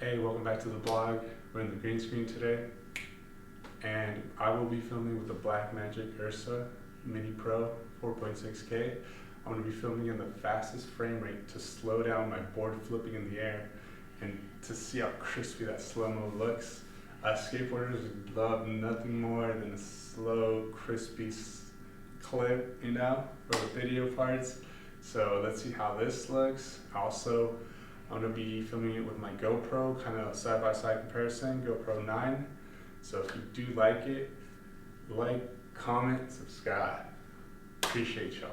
Hey, welcome back to the blog. We're in the green screen today, and I will be filming with the Blackmagic URSA Mini Pro 4.6K. I'm going to be filming in the fastest frame rate to slow down my board flipping in the air and to see how crispy that slow-mo looks. Skateboarders love nothing more than a slow, crispy clip, for the video parts. So let's see how this looks. Also, I'm going to be filming it with my GoPro, kind of side-by-side comparison, GoPro 9. So if you do like it, comment, subscribe. Appreciate y'all.